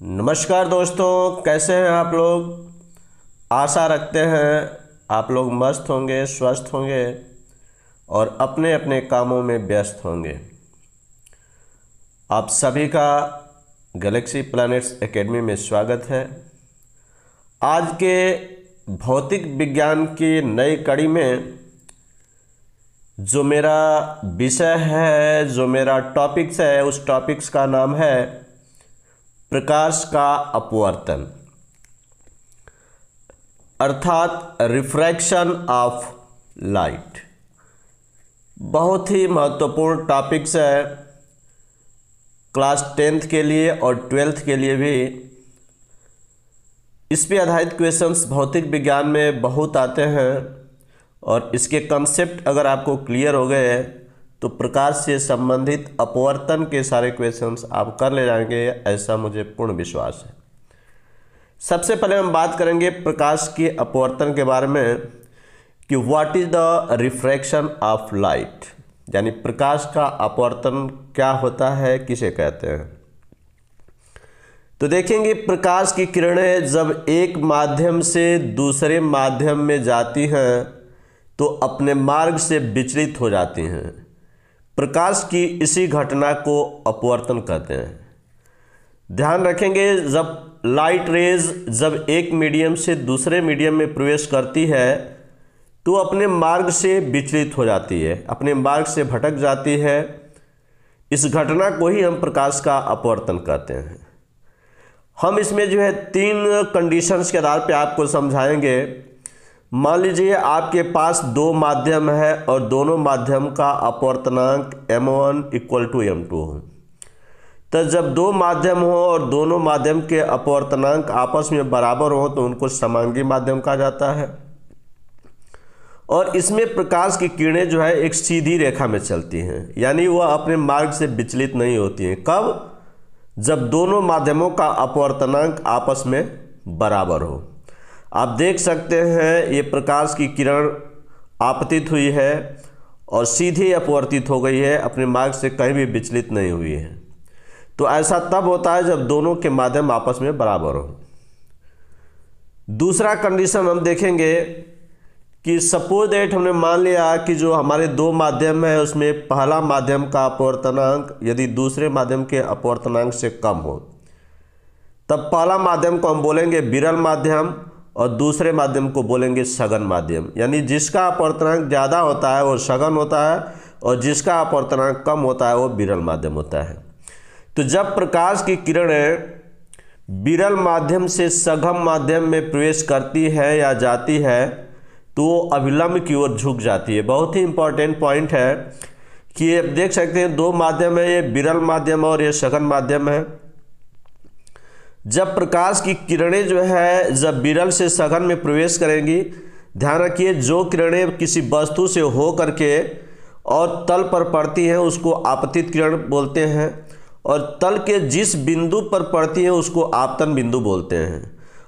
नमस्कार दोस्तों, कैसे हैं आप लोग। आशा रखते हैं आप लोग मस्त होंगे, स्वस्थ होंगे और अपने अपने कामों में व्यस्त होंगे। आप सभी का गैलेक्सी प्लैनेट्स एकेडमी में स्वागत है। आज के भौतिक विज्ञान की नई कड़ी में जो मेरा विषय है, जो मेरा टॉपिक्स है, उस टॉपिक्स का नाम है प्रकाश का अपवर्तन, अर्थात रिफ्रैक्शन ऑफ लाइट। बहुत ही महत्वपूर्ण टॉपिक्स है क्लास 10th के लिए और 12th के लिए भी। इस पे आधारित क्वेश्चंस भौतिक विज्ञान में बहुत आते हैं और इसके कंसेप्ट अगर आपको क्लियर हो गए तो प्रकाश से संबंधित अपवर्तन के सारे क्वेश्चंस आप कर ले जाएंगे, ऐसा मुझे पूर्ण विश्वास है। सबसे पहले हम बात करेंगे प्रकाश के अपवर्तन के बारे में कि what is the refraction of light, यानी प्रकाश का अपवर्तन क्या होता है, किसे कहते हैं। तो देखेंगे प्रकाश की किरणें जब एक माध्यम से दूसरे माध्यम में जाती हैं तो अपने मार्ग से विचलित हो जाती हैं। प्रकाश की इसी घटना को अपवर्तन कहते हैं। ध्यान रखेंगे, जब लाइट रेज जब एक मीडियम से दूसरे मीडियम में प्रवेश करती है तो अपने मार्ग से विचलित हो जाती है, अपने मार्ग से भटक जाती है। इस घटना को ही हम प्रकाश का अपवर्तन कहते हैं। हम इसमें जो है 3 कंडीशंस के आधार पे आपको समझाएंगे। मान लीजिए आपके पास 2 माध्यम है और दोनों माध्यम का अपवर्तनांक m1 = m2 हो। तो जब 2 माध्यम हो और दोनों माध्यम के अपवर्तनांक आपस में बराबर हो तो उनको समांगी माध्यम कहा जाता है। और इसमें प्रकाश की किरणें जो है एक सीधी रेखा में चलती हैं, यानी वह अपने मार्ग से विचलित नहीं होती हैं। कब? जब दोनों माध्यमों का अपवर्तनांक आपस में बराबर हो। आप देख सकते हैं ये प्रकाश की किरण आपतित हुई है और सीधे अपवर्तित हो गई है, अपने मार्ग से कहीं भी विचलित नहीं हुई है। तो ऐसा तब होता है जब दोनों के माध्यम आपस में बराबर हो। दूसरा कंडीशन हम देखेंगे कि सपोज दैट हमने मान लिया कि जो हमारे 2 माध्यम है उसमें पहला माध्यम का अपवर्तनांक यदि दूसरे माध्यम के अपवर्तनांक से कम हो, तब पहला माध्यम को हम बोलेंगे विरल माध्यम और दूसरे माध्यम को बोलेंगे सघन माध्यम। यानी जिसका अपवर्तनांक ज़्यादा होता है वो सघन होता है और जिसका अपवर्तनांक कम होता है वो विरल माध्यम होता है। तो जब प्रकाश की किरणें विरल माध्यम से सघन माध्यम में प्रवेश करती है या जाती है तो वो अभिलंब की ओर झुक जाती है। बहुत ही इंपॉर्टेंट पॉइंट है कि ये देख सकते हैं 2 माध्यम है, ये विरल माध्यम और ये सघन माध्यम है। जब प्रकाश की किरणें जो है जब विरल से सघन में प्रवेश करेंगी, ध्यान रखिए जो किरणें किसी वस्तु से हो करके और तल पर पड़ती हैं उसको आपतित किरण बोलते हैं और तल के जिस बिंदु पर पड़ती हैं उसको आपतन बिंदु बोलते हैं।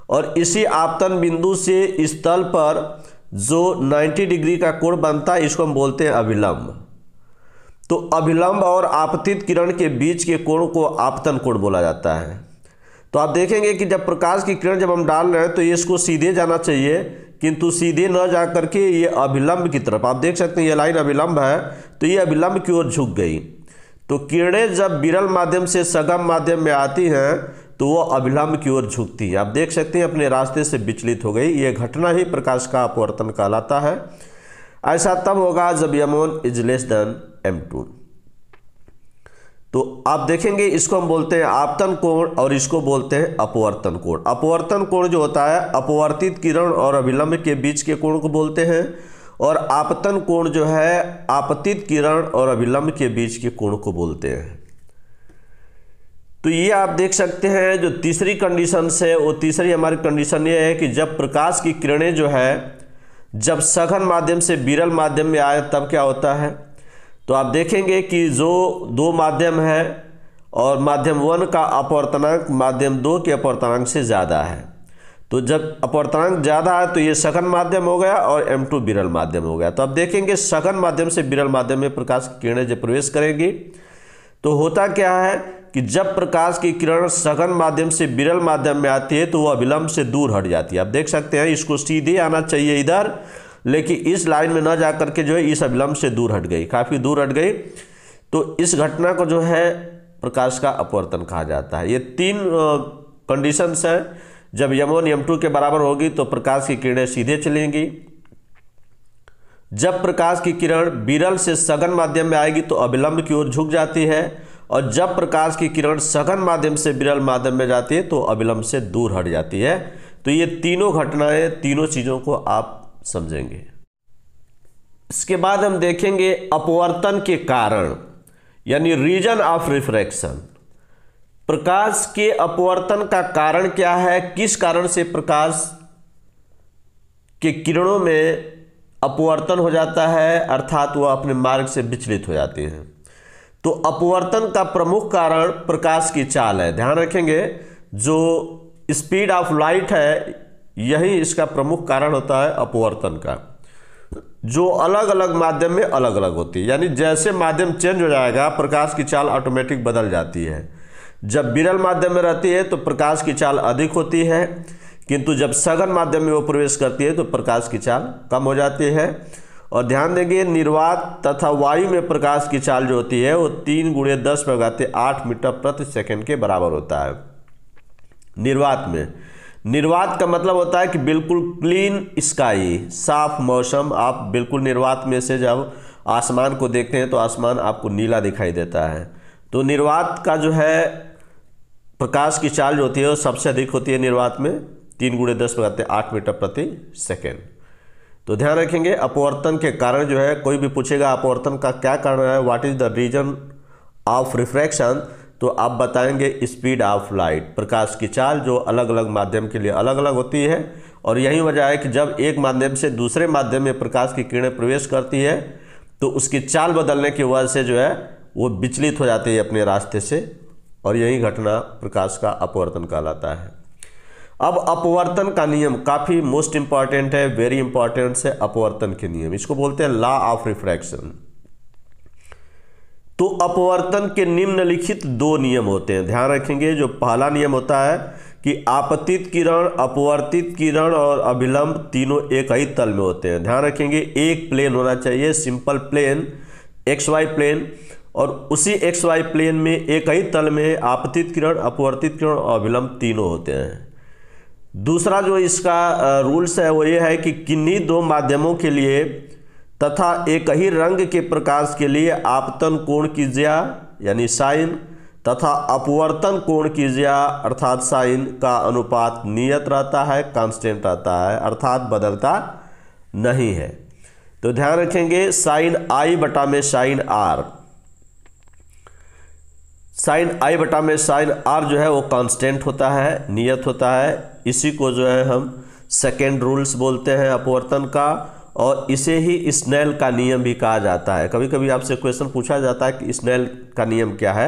और इसी आपतन बिंदु से इस तल पर जो 90 डिग्री का कोण बनता है इसको हम बोलते हैं अभिलंब। तो अभिलंब और आपतित किरण के बीच के कोण को आपतन कोण बोला जाता है। तो आप देखेंगे कि जब प्रकाश की किरण जब हम डाल रहे हैं तो ये इसको सीधे जाना चाहिए, किंतु सीधे न जा करके ये अभिलंब की तरफ, आप देख सकते हैं ये लाइन अभिलंब है तो ये अभिलंब की ओर झुक गई। तो किरणें जब विरल माध्यम से सघन माध्यम में आती हैं तो वो अभिलंब की ओर झुकती है। आप देख सकते हैं अपने रास्ते से विचलित हो गई। ये घटना ही प्रकाश का अपवर्तन कहलाता है। ऐसा तब होगा जब m1 > m2। तो आप देखेंगे इसको हम बोलते हैं आपतन कोण और इसको बोलते हैं अपवर्तन कोण। अपवर्तन कोण जो होता है अपवर्तित किरण और अभिलंब के बीच के कोण को बोलते हैं और आपतन कोण जो है आपतित किरण और अभिलंब के बीच के कोण को बोलते हैं। तो ये आप देख सकते हैं जो तीसरी कंडीशन है वो तीसरी हमारी कंडीशन ये है कि जब प्रकाश की किरणें जो है जब सघन माध्यम से विरल माध्यम में आए तब क्या होता है। तो आप देखेंगे कि जो 2 माध्यम है और माध्यम 1 का अपवर्तनांक माध्यम 2 के अपवर्तनांक से ज़्यादा है। तो जब अपवर्तनांक ज़्यादा है तो ये सघन माध्यम हो गया और m2 विरल माध्यम हो गया। तो आप देखेंगे सघन माध्यम से विरल माध्यम में प्रकाश की किरणें जब प्रवेश करेंगी तो होता क्या है कि जब प्रकाश की किरण सघन माध्यम से विरल माध्यम में आती है तो वह अभिलंब से दूर हट जाती है। आप देख सकते हैं इसको सीधे आना चाहिए इधर, लेकिन इस लाइन में न जा करके जो है इस अभिलंब से दूर हट गई, काफ़ी दूर हट गई। तो इस घटना को जो है प्रकाश का अपवर्तन कहा जाता है। ये 3 कंडीशंस हैं। जब m1 m2 के बराबर होगी तो प्रकाश की किरणें सीधे चलेंगी। जब प्रकाश की किरण विरल से सघन माध्यम में आएगी तो अभिलंब की ओर झुक जाती है, और जब प्रकाश की किरण सघन माध्यम से विरल माध्यम में जाती है तो अभिलंब से दूर हट जाती है। तो ये तीनों घटनाएं, तीनों चीज़ों को आप समझेंगे। इसके बाद हम देखेंगे अपवर्तन के कारण, यानी रीजन ऑफ रिफ्रैक्शन। प्रकाश के अपवर्तन का कारण क्या है, किस कारण से प्रकाश के किरणों में अपवर्तन हो जाता है, अर्थात वह अपने मार्ग से विचलित हो जाती हैं। तो अपवर्तन का प्रमुख कारण प्रकाश की चाल है। ध्यान रखेंगे, जो स्पीड ऑफ लाइट है यही इसका प्रमुख कारण होता है अपवर्तन का, जो अलग अलग माध्यम में अलग अलग होती है। यानी जैसे माध्यम चेंज हो जाएगा प्रकाश की चाल ऑटोमेटिक बदल जाती है। जब विरल माध्यम में रहती है तो प्रकाश की चाल अधिक होती है, किंतु जब सघन माध्यम में वो प्रवेश करती है तो प्रकाश की चाल कम हो जाती है। और ध्यान देंगे, निर्वात तथा वायु में प्रकाश की चाल जो होती है वो 3 × 10⁸ मीटर प्रति सेकंड के बराबर होता है। निर्वात में, निर्वात का मतलब होता है कि बिल्कुल क्लीन स्काई, साफ मौसम। आप बिल्कुल निर्वात में से जब आसमान को देखते हैं तो आसमान आपको नीला दिखाई देता है। तो निर्वात का जो है प्रकाश की चाल जो होती है वो सबसे अधिक होती है निर्वात में, 3 × 10⁸ मीटर प्रति सेकेंड। तो ध्यान रखेंगे, अपवर्तन के कारण जो है, कोई भी पूछेगा अपवर्तन का क्या कारण है, what is the reason of refraction, तो आप बताएंगे स्पीड ऑफ लाइट। प्रकाश की चाल जो अलग अलग माध्यम के लिए अलग अलग होती है, और यही वजह है कि जब एक माध्यम से दूसरे माध्यम में प्रकाश की किरणें प्रवेश करती है तो उसकी चाल बदलने की वजह से जो है वो विचलित हो जाती है अपने रास्ते से, और यही घटना प्रकाश का अपवर्तन कहलाता है। अब अपवर्तन का नियम काफ़ी मोस्ट इंपॉर्टेंट है, वेरी इंपॉर्टेंट है अपवर्तन के नियम। इसको बोलते हैं लॉ ऑफ रिफ्रैक्शन। तो अपवर्तन के निम्नलिखित 2 नियम होते हैं। ध्यान रखेंगे, जो पहला नियम होता है कि आपतित किरण, अपवर्तित किरण और अभिलंब तीनों एक ही तल में होते हैं। ध्यान रखेंगे, एक प्लेन होना चाहिए, सिंपल प्लेन, XY प्लेन, और उसी XY प्लेन में एक ही तल में आपतित किरण, अपवर्तित किरण और अभिलंब तीनों होते हैं। दूसरा जो इसका रूल्स है वो ये है कि किन्हीं 2 माध्यमों के लिए तथा एक ही रंग के प्रकाश के लिए आपतन कोण की ज्या यानी साइन तथा अपवर्तन कोण की ज्या अर्थात साइन का अनुपात नियत रहता है, कांस्टेंट रहता है, अर्थात बदलता नहीं है। तो ध्यान रखेंगे, साइन I बटा में साइन R, साइन I बटा में साइन R जो है वो कांस्टेंट होता है, नियत होता है। इसी को जो है हम सेकेंड रूल्स बोलते हैं अपवर्तन का, और इसे ही स्नेल का नियम भी कहा जाता है। कभी कभी आपसे क्वेश्चन पूछा जाता है कि स्नेल का नियम क्या है,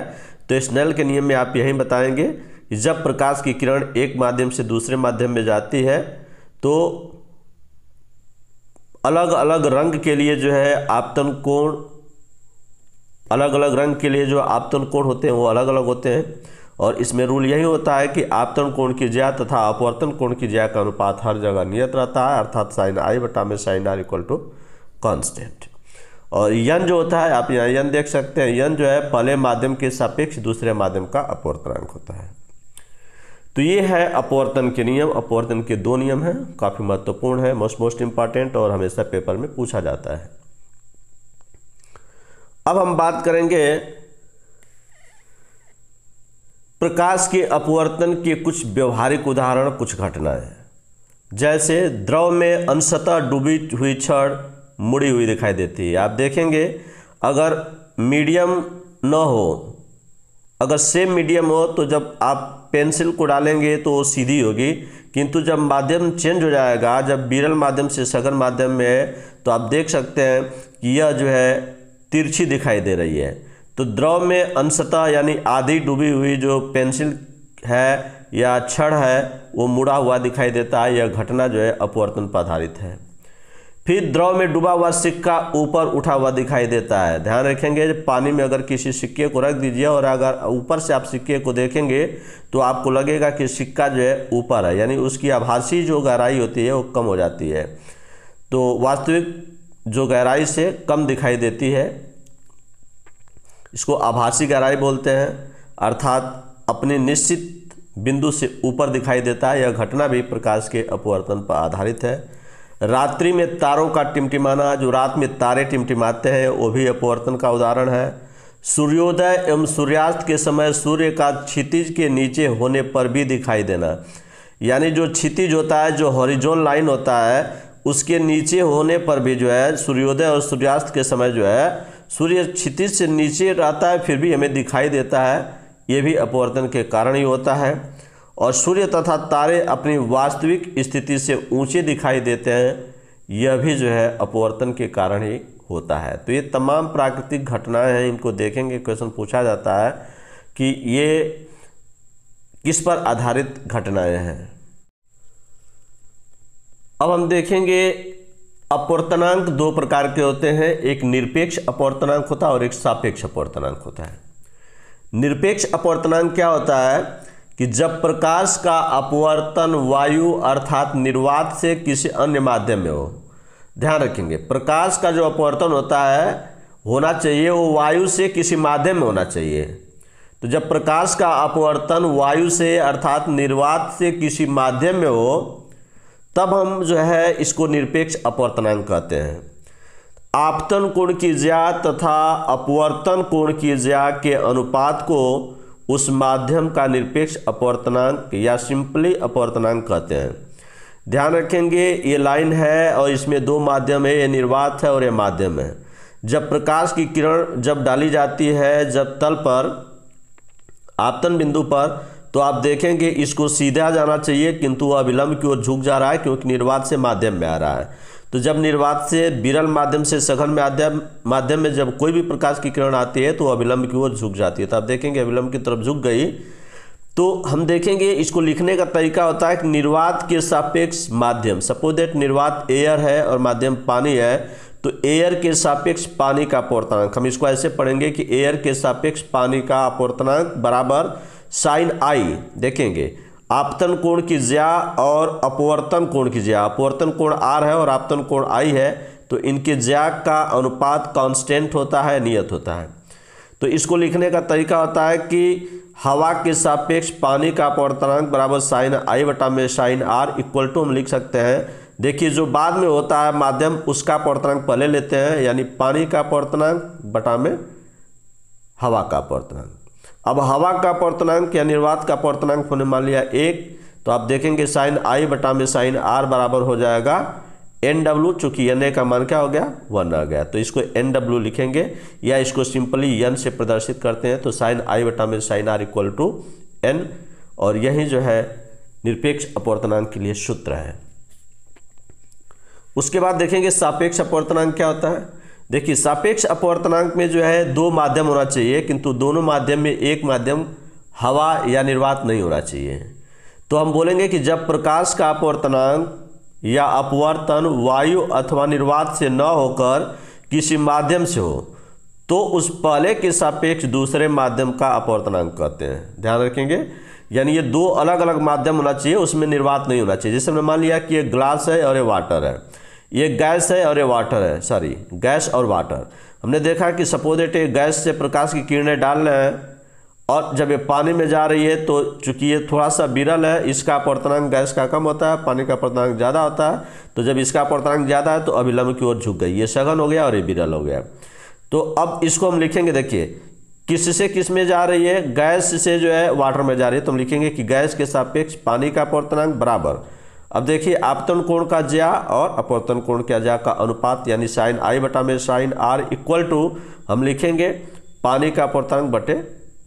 तो स्नेल के नियम में आप यही बताएंगे कि जब प्रकाश की किरण एक माध्यम से दूसरे माध्यम में जाती है तो अलग अलग रंग के लिए जो है आपतन कोण, अलग अलग रंग के लिए जो आपतन कोण होते हैं वो अलग अलग होते हैं। और इसमें रूल यही होता है कि आपतन कोण की ज्या तथा अपवर्तन कोण की ज्या का अनुपात हर जगह नियत रहता है, अर्थात साइन I बटा में sine R equal to constant. और यन जो होता है, आप यहाँ यन देख सकते हैं, यन जो है पहले माध्यम के सापेक्ष दूसरे माध्यम का अपवर्तनांक होता है। तो ये है अपवर्तन के नियम। अपवर्तन के 2 नियम हैं, काफ़ी महत्वपूर्ण है, मोस्ट इंपॉर्टेंट, और हमेशा पेपर में पूछा जाता है। अब हम बात करेंगे प्रकाश के अपवर्तन के कुछ व्यवहारिक उदाहरण, कुछ घटनाएं। जैसे द्रव में अंशतः डूबी हुई छड़ मुड़ी हुई दिखाई देती है। आप देखेंगे अगर मीडियम न हो, अगर सेम मीडियम हो तो जब आप पेंसिल को डालेंगे तो वो सीधी होगी, किंतु जब माध्यम चेंज हो जाएगा, जब विरल माध्यम से सघन माध्यम में है तो आप देख सकते हैं कि यह जो है तिरछी दिखाई दे रही है। तो द्रव में अंशतः यानी आधी डूबी हुई जो पेंसिल है या छड़ है वो मुड़ा हुआ दिखाई देता है। यह घटना जो है अपवर्तन पर आधारित है। फिर द्रव में डूबा हुआ सिक्का ऊपर उठा हुआ दिखाई देता है। ध्यान रखेंगे, पानी में अगर किसी सिक्के को रख दीजिए और अगर ऊपर से आप सिक्के को देखेंगे तो आपको लगेगा कि सिक्का जो है ऊपर है, यानी उसकी आभासी जो गहराई होती है वो कम हो जाती है, तो वास्तविक जो गहराई से कम दिखाई देती है। इसको आभासी गहराई बोलते हैं, अर्थात अपने निश्चित बिंदु से ऊपर दिखाई देता है। यह घटना भी प्रकाश के अपवर्तन पर आधारित है। रात्रि में तारों का टिमटिमाना, जो रात में तारे टिमटिमाते हैं, वो भी अपवर्तन का उदाहरण है। सूर्योदय एवं सूर्यास्त के समय सूर्य का क्षितिज के नीचे होने पर भी दिखाई देना, यानी जो क्षितिज होता है, जो हॉरिजॉन लाइन होता है, उसके नीचे होने पर भी जो है सूर्योदय और सूर्यास्त के समय जो है सूर्य क्षितिज से नीचे रहता है, फिर भी हमें दिखाई देता है। ये भी अपवर्तन के कारण ही होता है। और सूर्य तथा तारे अपनी वास्तविक स्थिति से ऊंचे दिखाई देते हैं, यह भी जो है अपवर्तन के कारण ही होता है। तो ये तमाम प्राकृतिक घटनाएं हैं, इनको देखेंगे, क्वेश्चन पूछा जाता है कि ये किस पर आधारित घटनाएं हैं। अब हम देखेंगे अपवर्तनांक दो प्रकार के होते हैं, एक निरपेक्ष अपवर्तनांक होता है और एक सापेक्ष अपवर्तनांक होता है। निरपेक्ष अपवर्तनांक क्या होता है कि जब प्रकाश का अपवर्तन वायु अर्थात निर्वात से किसी अन्य माध्यम में हो। ध्यान रखेंगे, प्रकाश का जो अपवर्तन होता है होना चाहिए वो वायु से किसी माध्यम में होना चाहिए। तो जब प्रकाश का अपवर्तन वायु से अर्थात निर्वात से किसी माध्यम में हो, तब हम जो है इसको निरपेक्ष अपवर्तनांक कहते हैं। आपतन कोण की ज्या तथा अपवर्तन कोण की ज्या के अनुपात को उस माध्यम का निरपेक्ष अपवर्तनांक या सिंपली अपवर्तनांक कहते हैं। ध्यान रखेंगे, ये लाइन है और इसमें दो माध्यम है, ये निर्वात है और ये माध्यम है। जब प्रकाश की किरण जब डाली जाती है, जब तल पर आपतन बिंदु पर, तो आप देखेंगे इसको सीधा जाना चाहिए, किंतु वह विलंब की ओर झुक जा रहा है क्योंकि निर्वात से माध्यम में आ रहा है। तो जब निर्वात से विरल माध्यम से सघन माध्यम में जब कोई भी प्रकाश की किरण आती है तो वह विलंब की ओर झुक जाती है। तो आप देखेंगे विलंब की तरफ झुक गई। तो हम देखेंगे इसको लिखने का तरीका होता है कि निर्वात के सापेक्ष माध्यम, सपोज दैट निर्वात एयर है और माध्यम पानी है, तो एयर के सापेक्ष पानी का अपवर्तनांक, हम इसको ऐसे पढ़ेंगे कि एयर के सापेक्ष पानी का अपवर्तनांक बराबर साइन आई। देखेंगे आपतन कोण की ज्या और अपवर्तन कोण की ज्या, अपवर्तन कोण आर है और आपतन कोण आई है, तो इनके ज्या का अनुपात कांस्टेंट होता है, नियत होता है। तो इसको लिखने का तरीका होता है कि हवा के सापेक्ष पानी का अपवर्तनांक बराबर साइन आई बटा में साइन आर इक्वल टू हम लिख सकते हैं। देखिए जो बाद में होता है माध्यम, उसका अपवर्तनांक पहले लेते हैं, यानी पानी का अपवर्तनांक बटा में हवा का अपवर्तनांक। अब हवा का अपवर्तनांक या निर्वात का अपवर्तनांक होने मान लिया 1, तो आप देखेंगे साइन आई बटा में साइन आर बराबर हो जाएगा एन डब्ल्यू, चूंकि एन ए का मान क्या हो गया 1 आ गया, तो इसको एन डब्ल्यू लिखेंगे या इसको सिंपली एन से प्रदर्शित करते हैं। तो साइन आई बटा में sine R equal to N, और यही जो है निरपेक्ष अपवर्तनांक के लिए सूत्र है। उसके बाद देखेंगे सापेक्ष अपवर्तनांक क्या होता है। देखिए सापेक्ष अपवर्तनांक में जो है दो माध्यम होना चाहिए, किंतु दोनों माध्यम में एक माध्यम हवा या निर्वात नहीं होना चाहिए। तो हम बोलेंगे कि जब प्रकाश का अपवर्तनांक या अपवर्तन वायु अथवा निर्वात से न होकर किसी माध्यम से हो, तो उस पहले के सापेक्ष दूसरे माध्यम का अपवर्तनांक कहते हैं। ध्यान रखेंगे, यानी ये दो अलग अलग माध्यम होना चाहिए, उसमें निर्वात नहीं होना चाहिए। जैसे हमने मान लिया कि ये ग्लास है और ये वाटर है, ये गैस है और ये वाटर है, सॉरी गैस और वाटर। हमने देखा कि सपोज दैट गैस से प्रकाश की किरणें डाल रहे हैं और जब ये पानी में जा रही है, तो चूंकि ये थोड़ा सा विरल है, इसका अपवर्तनांक गैस का कम होता है, पानी का अपवर्तनांक ज़्यादा होता है। तो जब इसका अपवर्तनांक ज़्यादा है तो अभिलंब की ओर झुक गई, ये सघन हो गया और ये विरल हो गया। तो अब इसको हम लिखेंगे, देखिए किस से किस में जा रही है, गैस से जो है वाटर में जा रही है, तो हम लिखेंगे कि गैस के सापेक्ष पानी का अपवर्तनांक बराबर, अब देखिए आपतन कोण का ज्या और अपवर्तन कोण का ज्या का अनुपात, यानी साइन आई बटा में साइन आर इक्वल टू हम लिखेंगे पानी का अपवर्तनांक बटे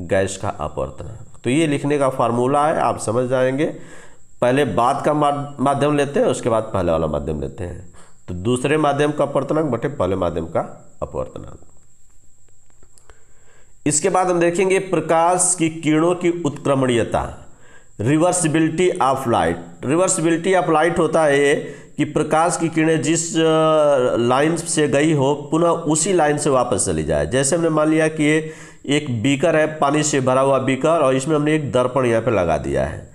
गैस का अपवर्तनांक। तो ये लिखने का फार्मूला है, आप समझ जाएंगे। पहले बाद का माध्यम लेते हैं, उसके बाद पहले वाला माध्यम लेते हैं। तो दूसरे माध्यम का अपवर्तनांक बटे पहले माध्यम का अपवर्तनांक। इसके बाद हम देखेंगे प्रकाश की किरणों की उत्क्रमणीयता, reversibility of light. Reversibility of light होता है ये कि प्रकाश की किरणें जिस लाइन से गई हो पुनः उसी लाइन से वापस चली जाए। जैसे हमने मान लिया कि ये एक बीकर है, पानी से भरा हुआ बीकर, और इसमें हमने एक दर्पण यहाँ पे लगा दिया है।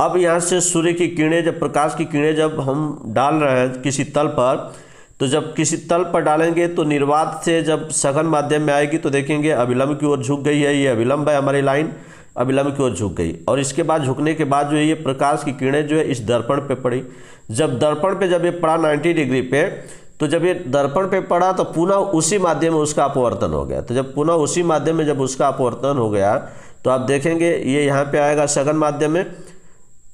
अब यहाँ से सूर्य की किरणें, जब प्रकाश की किरणें जब हम डाल रहे हैं किसी तल पर, तो जब किसी तल पर डालेंगे तो निर्वात से जब सघन माध्यम में आएगी तो देखेंगे अभिलंब की ओर झुक गई है, ये अभिलंब है हमारी लाइन, अभिलंब की ओर झुक गई। और इसके बाद झुकने के बाद जो है ये प्रकाश की किरणें जो है इस दर्पण पे पड़ी। जब दर्पण पे जब ये पड़ा 90 डिग्री पे, तो जब ये दर्पण पे पड़ा तो पुनः उसी माध्यम में उसका अपवर्तन हो गया। तो जब पुनः उसी माध्यम में जब उसका अपवर्तन हो गया तो आप देखेंगे ये यहाँ पे आएगा सघन माध्यम में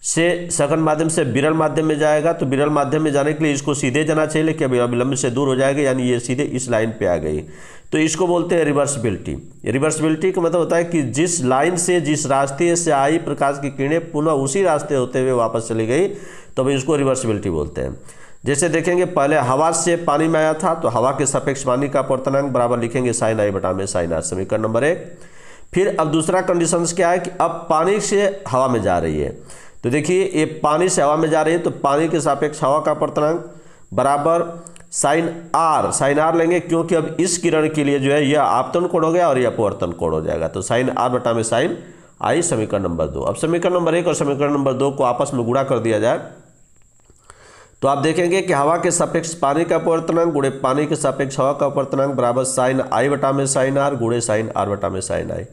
से, सघन माध्यम से विरल माध्यम में जाएगा। तो विरल माध्यम में जाने के लिए इसको सीधे जाना चाहिए, लेकिन अभी अभिलंब से दूर हो जाएगा, यानी ये सीधे इस लाइन पे आ गई। तो इसको बोलते हैं रिवर्सिबिलिटी। रिवर्सिबिलिटी का मतलब होता है कि जिस लाइन से, जिस रास्ते से आई प्रकाश की किरणें पुनः उसी रास्ते होते हुए वापस चली गई, तो अब इसको रिवर्सिबिलिटी बोलते हैं। जैसे देखेंगे पहले हवा से पानी में आया था, तो हवा के सापेक्ष पानी का अपवर्तनांक बराबर लिखेंगे sin i बटा में sin r, समीकरण नंबर 1। फिर अब दूसरा कंडीशन क्या है कि अब पानी से हवा में जा रही है, तो देखिए ये पानी से हवा में जा रही है, तो पानी के सापेक्ष हवा का अपवर्तनांक बराबर sin r लेंगे, क्योंकि अब इस किरण के लिए जो है यह आपतन कोण हो गया और यह अपवर्तन कोण हो जाएगा। तो sin r बटा में sin i, समीकरण नंबर 2। अब समीकरण नंबर 1 और समीकरण नंबर 2 को आपस में गुणा कर दिया जाए तो आप देखेंगे कि हवा के सापेक्ष पानी का अपवर्तनांक गुणे पानी के सापेक्ष हवा का अपवर्तनांक बराबर sin i बटा में sin r गुणे sin r बटा में sin i।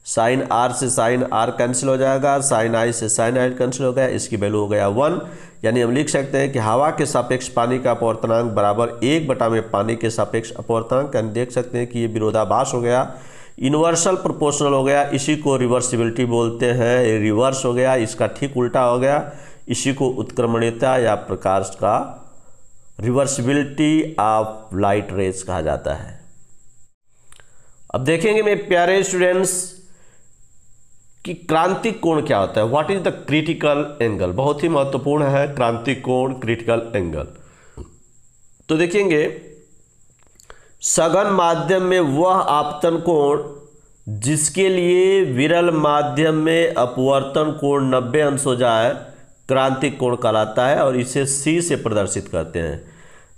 sin r से sin r कैंसिल हो जाएगा, sin i से sin i कैंसिल हो गया, इसकी वैल्यू हो गया 1। यानी हम लिख सकते हैं कि हवा के सापेक्ष पानी का अपवर्तनांक बराबर 1 बटा में पानी के सापेक्ष अपवर्तनांक। यानी देख सकते हैं कि ये विरोधाभास हो गया, यूनिवर्सल प्रोपोर्शनल हो गया, इसी को रिवर्सिबिलिटी बोलते हैं। रिवर्स हो गया, इसका ठीक उल्टा हो गया, इसी को उत्क्रमणीयता या प्रकाश का रिवर्सिबिलिटी ऑफ लाइट रेज कहा जाता है। अब देखेंगे मेरे प्यारे स्टूडेंट्स कि क्रांतिक कोण क्या होता है, what is the critical angle. बहुत ही महत्वपूर्ण है क्रांतिक कोण, क्रिटिकल एंगल। तो देखेंगे सघन माध्यम में वह आपतन कोण जिसके लिए विरल माध्यम में अपवर्तन कोण 90 अंश हो जाए क्रांतिक कोण कहलाता है, और इसे C से प्रदर्शित करते हैं।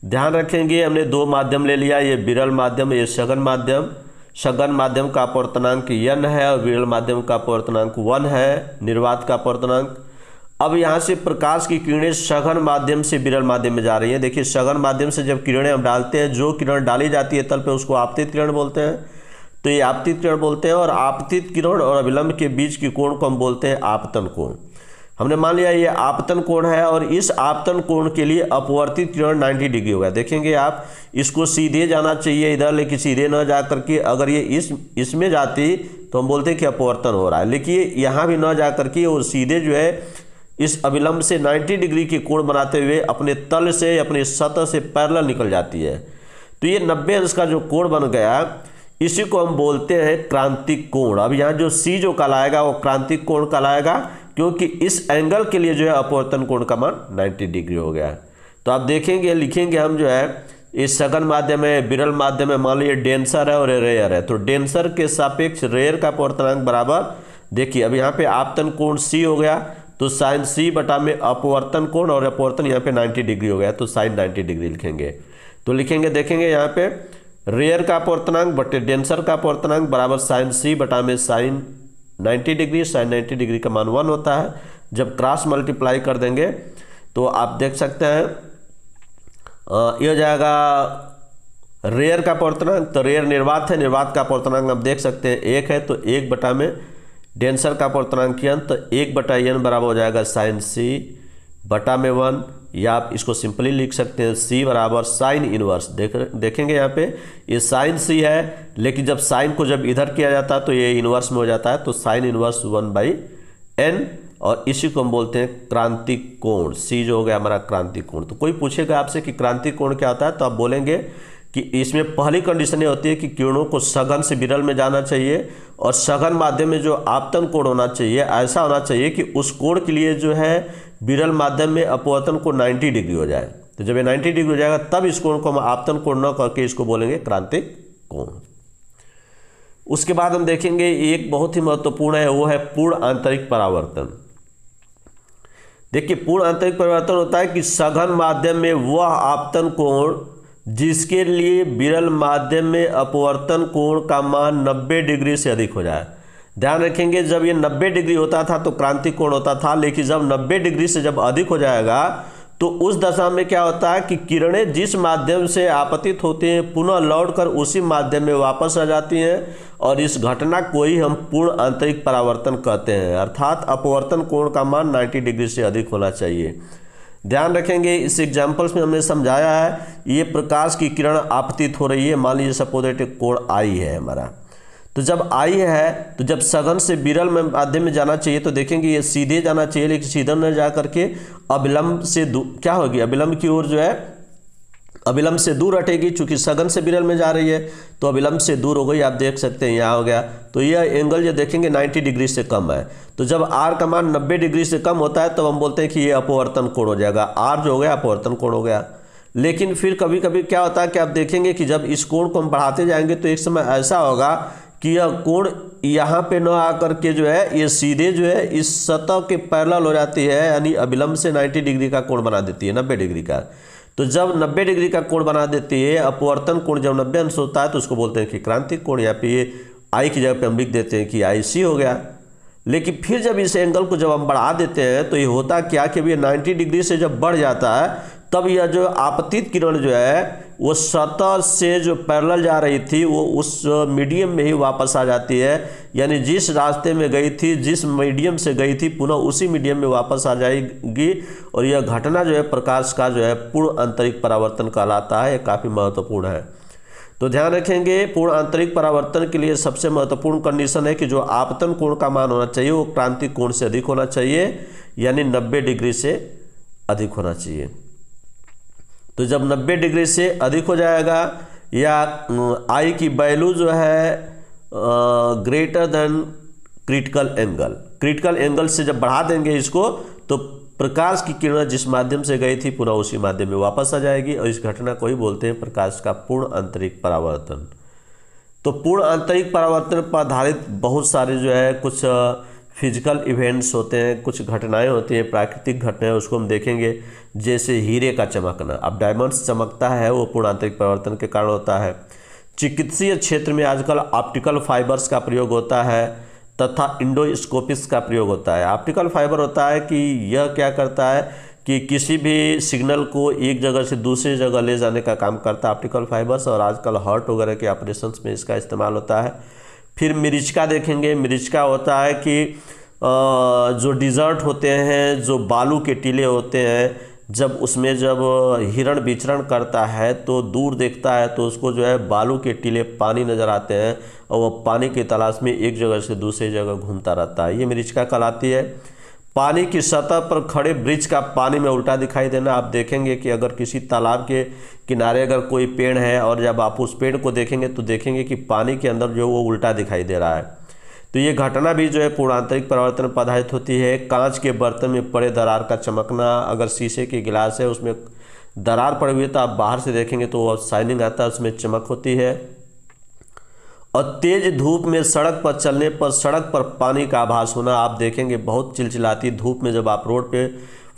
ध्यान रखेंगे हमने दो माध्यम ले लिया, ये विरल माध्यम, ये सघन माध्यम। सघन माध्यम का अपवर्तनांक n है और विरल माध्यम का अपवर्तनांक 1 है, निर्वात का अपवर्तनांक। अब यहाँ से प्रकाश की किरणें सघन माध्यम से विरल माध्यम में जा रही हैं। देखिए सघन माध्यम से जब किरणें हम डालते हैं, जो किरण डाली जाती है तल पे उसको आपतित किरण बोलते हैं, तो ये आपतित किरण बोलते हैं। और आपतित किरण और अभिलंब के बीच की कोण को हम बोलते हैं आपतन कोण। हमने मान लिया ये आपतन कोण है, और इस आपतन कोण के लिए अपवर्तित किरण 90 डिग्री होगा। देखेंगे आप इसको सीधे जाना चाहिए इधर, लेकिन सीधे न जा करके अगर ये इसमें जाती तो हम बोलते हैं कि अपवर्तन हो रहा है, लेकिन यहाँ भी न जा करके वो सीधे जो है इस अभिलंब से 90 डिग्री के कोण बनाते हुए अपने तल से, अपने सतह से पैरेलल निकल जाती है। तो ये 90 अंश का जो कोण बन गया, इसी को हम बोलते हैं क्रांतिक कोण। अब यहाँ जो C जो कहलाएगा वो क्रांतिक कोण कहलाएगा, क्योंकि इस एंगल के लिए जो है अपवर्तन कोण का मान 90 डिग्री हो गया। तो आप देखेंगे, लिखेंगे हम जो है इस सघन माध्यम में, विरल माध्यम में मान लीजिए डेंसर है और रेयर है, तो डेंसर के सापेक्ष रेयर का अपवर्तनांक बराबर, देखिए अब यहाँ पे आपतन कोण C हो गया, तो साइन C बटा में अपवर्तन कोण, और अपवर्तन यहाँ पे 90 डिग्री हो गया, तो साइन 90 डिग्री लिखेंगे। तो लिखेंगे, देखेंगे यहाँ पे रेयर का अपवर्तनांक बटे डेंसर का अपवर्तनांक बराबर साइन C बटा में साइन 90 डिग्री। साइन 90 डिग्री का मान 1 होता है। जब क्रॉस मल्टीप्लाई कर देंगे तो आप देख सकते हैं ये हो जाएगा रेयर का अपवर्तनांक, तो रेयर निर्वात है, निर्वात का अपवर्तनांक आप देख सकते हैं 1 है, तो 1 बटा में डेंसर का अपवर्तनांक n, तो 1 बटा n बराबर हो जाएगा साइन C बटा में 1, या आप इसको सिंपली लिख सकते हैं C बराबर साइन इनवर्स। देखेंगे यहाँ पे ये साइन C है, लेकिन जब साइन को जब इधर किया जाता है तो ये इनवर्स में हो जाता है, तो साइन इनवर्स 1/n, और इसी को हम बोलते हैं क्रांतिक कोण। C जो हो गया हमारा क्रांतिक कोण। तो कोई पूछेगा आपसे कि क्रांतिक कोण क्या होता है, तो आप बोलेंगे कि इसमें पहली कंडीशन ये होती है कि किरणों को सघन से विरल में जाना चाहिए, और सघन माध्यम में जो आपतन कोण होना चाहिए ऐसा होना चाहिए कि उस कोण के लिए जो है विरल माध्यम में अपवर्तन को 90 डिग्री हो जाए। तो जब ये 90 डिग्री हो जाएगा तब इस कोण को हम आपतन कोण न करके इसको बोलेंगे क्रांतिक कोण। उसके बाद हम देखेंगे एक बहुत ही महत्वपूर्ण है, वो है पूर्ण आंतरिक परावर्तन। देखिए पूर्ण आंतरिक परिवर्तन होता है कि सघन माध्यम में वह आपतन कोण जिसके लिए विरल माध्यम में अपवर्तन कोण का मान 90 डिग्री से अधिक हो जाए। ध्यान रखेंगे जब ये 90 डिग्री होता था तो क्रांतिक कोण होता था, लेकिन जब 90 डिग्री से जब अधिक हो जाएगा तो उस दशा में क्या होता है कि किरणें जिस माध्यम से आपतित होती हैं पुनः लौटकर उसी माध्यम में वापस आ जाती हैं, और इस घटना को ही हम पूर्ण आंतरिक परावर्तन कहते हैं। अर्थात अपवर्तन कोण का मान 90 डिग्री से अधिक होना चाहिए। ध्यान रखेंगे इस एग्जाम्पल्स में हमने समझाया है, ये प्रकाश की किरण आपतित हो रही है, मान लीजिए सपोज कोण आई है हमारा, तो जब आई है तो जब सघन से विरल में माध्यम में जाना चाहिए तो देखेंगे ये सीधे जाना चाहिए, लेकिन सीधा न जा करके अविलंब से क्या होगी, अविलंब की ओर जो है अविलंब से दूर हटेगी। चूंकि सघन से विरल में जा रही है तो अविलंब से दूर हो गई, आप देख सकते हैं यहाँ हो गया। तो यह एंगल जो देखेंगे 90 डिग्री से कम है। तो जब आर का मान 90 डिग्री से कम होता है तो हम बोलते हैं कि ये अपवर्तन कोण हो जाएगा, आर जो हो गया अपवर्तन कोण हो गया। लेकिन फिर कभी कभी क्या होता है कि आप देखेंगे कि जब इस कोण को हम बढ़ाते जाएंगे तो एक समय ऐसा होगा कि यह कोण यहाँ पे न आकर के जो है ये सीधे जो है इस सतह के पैरेलल हो जाती है, यानी अविलंब से 90 डिग्री का कोण बना देती है, 90 डिग्री का। तो जब 90 डिग्री का कोण बना देती है, अपवर्तन कोण जब 90 अंश होता है तो उसको बोलते हैं कि क्रांतिक कोण, या फिर ये आई की जगह पे हम लिख देते हैं कि IC हो गया। लेकिन फिर जब इस एंगल को जब हम बढ़ा देते हैं तो ये होता क्या कि अब ये 90 डिग्री से जब बढ़ जाता है तब यह जो आपतित किरण जो है वो सतह से जो पैरेलल जा रही थी वो उस मीडियम में ही वापस आ जाती है, यानी जिस रास्ते में गई थी, जिस मीडियम से गई थी, पुनः उसी मीडियम में वापस आ जाएगी। और यह घटना जो है प्रकाश का जो है पूर्ण आंतरिक परावर्तन कहलाता है, ये काफ़ी महत्वपूर्ण है। तो ध्यान रखेंगे पूर्ण आंतरिक परावर्तन के लिए सबसे महत्वपूर्ण कंडीशन है कि जो आपतन कोण का मान होना चाहिए वो क्रांतिक कोण से अधिक होना चाहिए, यानी 90 डिग्री से अधिक होना चाहिए। तो जब 90 डिग्री से अधिक हो जाएगा या आई की वैल्यू जो है ग्रेटर देन क्रिटिकल एंगल से जब बढ़ा देंगे इसको तो प्रकाश की किरण जिस माध्यम से गई थी पुनः उसी माध्यम में वापस आ जाएगी, और इस घटना को ही बोलते हैं प्रकाश का पूर्ण आंतरिक परावर्तन। तो पूर्ण आंतरिक परावर्तन पर आधारित बहुत सारे जो है कुछ फिजिकल इवेंट्स होते हैं, कुछ घटनाएं होती हैं, प्राकृतिक घटनाएं, उसको हम देखेंगे। जैसे हीरे का चमकना, अब डायमंड्स चमकता है वो पूर्ण आंतरिक परावर्तन के कारण होता है। चिकित्सीय क्षेत्र में आजकल ऑप्टिकल फाइबर्स का प्रयोग होता है तथा इंडोस्कोपिक्स का प्रयोग होता है। ऑप्टिकल फाइबर होता है कि यह क्या करता है कि किसी भी सिग्नल को एक जगह से दूसरी जगह ले जाने का काम करता है ऑप्टिकल फाइबर्स, और आजकल हार्ट वगैरह के ऑपरेशंस में इसका इस्तेमाल होता है। फिर मिर्चिका देखेंगे, मिर्चिका होता है कि जो डिज़र्ट होते हैं, जो बालू के टीले होते हैं, जब उसमें जब हिरण विचरण करता है तो दूर देखता है तो उसको जो है बालू के टीले पानी नज़र आते हैं और वो पानी की तलाश में एक जगह से दूसरी जगह घूमता रहता है, ये मिर्चिका कहलाती है। पानी की सतह पर खड़े वृक्ष का पानी में उल्टा दिखाई देना, आप देखेंगे कि अगर किसी तालाब के किनारे अगर कोई पेड़ है और जब आप उस पेड़ को देखेंगे तो देखेंगे कि पानी के अंदर जो वो उल्टा दिखाई दे रहा है। तो ये घटना भी जो है पूर्ण आंतरिक परावर्तन पर आधारित होती है। कांच के बर्तन में पड़े दरार का चमकना, अगर शीशे के गिलास है उसमें दरार पड़ी हुई है तो आप बाहर से देखेंगे तो वो शाइनिंग आता है, उसमें चमक होती है। और तेज धूप में सड़क पर चलने पर सड़क पर पानी का आभास होना, आप देखेंगे बहुत चिलचिलाती धूप में जब आप रोड पे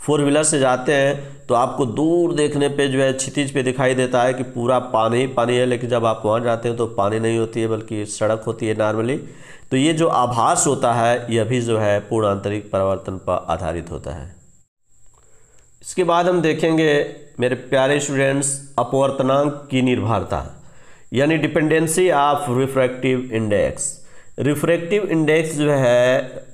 4 व्हीलर से जाते हैं तो आपको दूर देखने पे जो है क्षितिज पे दिखाई देता है कि पूरा पानी ही पानी है, लेकिन जब आप वहाँ जाते हैं तो पानी नहीं होती है बल्कि सड़क होती है नॉर्मली। तो ये जो आभास होता है यह भी जो है पूर्ण आंतरिक परावर्तन पर आधारित होता है। इसके बाद हम देखेंगे मेरे प्यारे स्टूडेंट्स अपवर्तनांक की निर्भरता, यानी dependency of refractive index. Refractive index जो है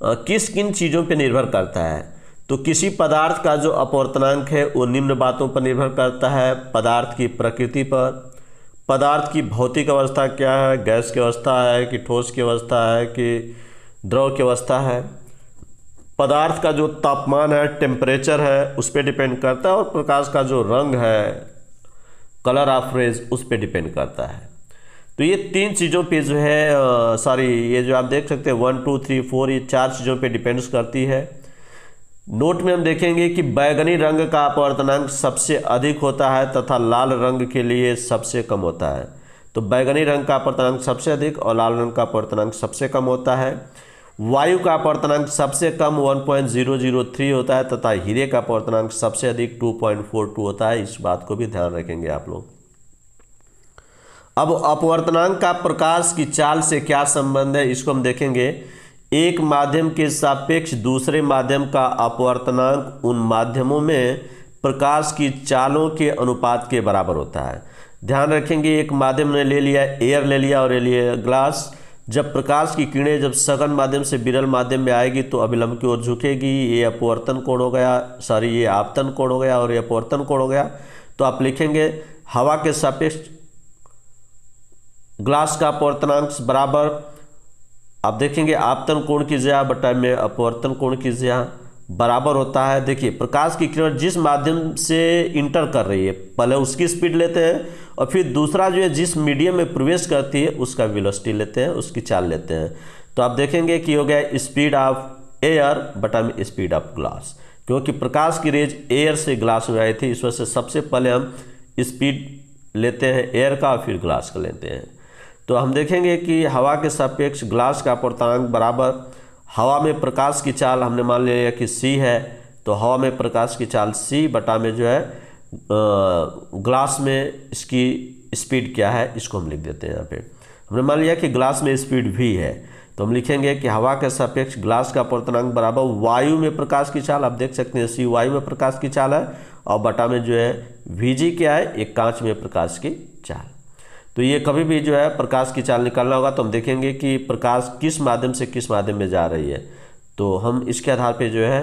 किस किन चीज़ों पे निर्भर करता है, तो किसी पदार्थ का जो अपवर्तनांक है वो निम्न बातों पर निर्भर करता है। पदार्थ की प्रकृति पर, पदार्थ की भौतिक अवस्था क्या है, गैस की अवस्था है कि ठोस की अवस्था है कि द्रव की अवस्था है, पदार्थ का जो तापमान है, टेम्परेचर है, उस पर डिपेंड करता है, और प्रकाश का जो रंग है, कलर ऑफ रेज, उस पर डिपेंड करता है। तो ये 3 चीज़ों पे जो है ये जो आप देख सकते हैं 1 2 3 4 ये 4 चीज़ों पे डिपेंड्स करती है। नोट में हम देखेंगे कि बैगनी रंग का अपवर्तनांक सबसे अधिक होता है तथा लाल रंग के लिए सबसे कम होता है। तो बैगनी रंग का अपवर्तनांक सबसे अधिक और लाल रंग का अपवर्तनांक सबसे कम होता है। वायु का अपवर्तनांक सबसे कम 1.003 होता है तथा हीरे का अपवर्तनांक सबसे अधिक 2.42 होता है। इस बात को भी ध्यान रखेंगे आप लोग। अब अपवर्तनांक का प्रकाश की चाल से क्या संबंध है, इसको हम देखेंगे। एक माध्यम के सापेक्ष दूसरे माध्यम का अपवर्तनांक उन माध्यमों में प्रकाश की चालों के अनुपात के बराबर होता है। ध्यान रखेंगे, एक माध्यम ने ले लिया एयर, ले लिया और ले लिया ग्लास। जब प्रकाश की किरणें जब सघन माध्यम से विरल माध्यम में आएगी तो अभिलंब की ओर झुकेगी। ये अपवर्तन कोण हो गया, सॉरी ये आपतन कोण हो गया और ये अपवर्तन कोण हो गया। तो आप लिखेंगे हवा के सापेक्ष ग्लास का अपवर्तनांक बराबर, आप देखेंगे आपतन कोण की जगह बटा में अपवर्तन कोण की जगह बराबर होता है। देखिए प्रकाश की किरण जिस माध्यम से इंटर कर रही है पहले उसकी स्पीड लेते हैं और फिर दूसरा जो है जिस मीडियम में प्रवेश करती है उसका वेलोसिटी लेते हैं, उसकी चाल लेते हैं। तो आप देखेंगे कि हो गया स्पीड ऑफ एयर बटा में स्पीड ऑफ ग्लास, क्योंकि प्रकाश की रेज एयर से ग्लास में आई थी, इस वजह से सबसे पहले हम स्पीड लेते हैं एयर का और फिर ग्लास का लेते हैं। तो हम देखेंगे कि हवा के सापेक्ष ग्लास का अपवर्तनांक बराबर, हवा में प्रकाश की चाल हमने मान लिया कि c है, तो हवा में प्रकाश की चाल c बटा में जो है ग्लास में इसकी स्पीड क्या है इसको हम लिख देते हैं। यहाँ पे हमने मान लिया कि ग्लास में स्पीड v है, तो हम लिखेंगे कि हवा के सापेक्ष ग्लास का अपवर्तनांक बराबर वायु में प्रकाश की चाल, आप देख सकते हैं c वायु में प्रकाश की चाल है और बटा में जो है vg क्या है, एक कांच में प्रकाश की चाल। तो ये कभी भी जो है प्रकाश की चाल निकालना होगा तो हम देखेंगे कि प्रकाश किस माध्यम से किस माध्यम में जा रही है, तो हम इसके आधार पे जो है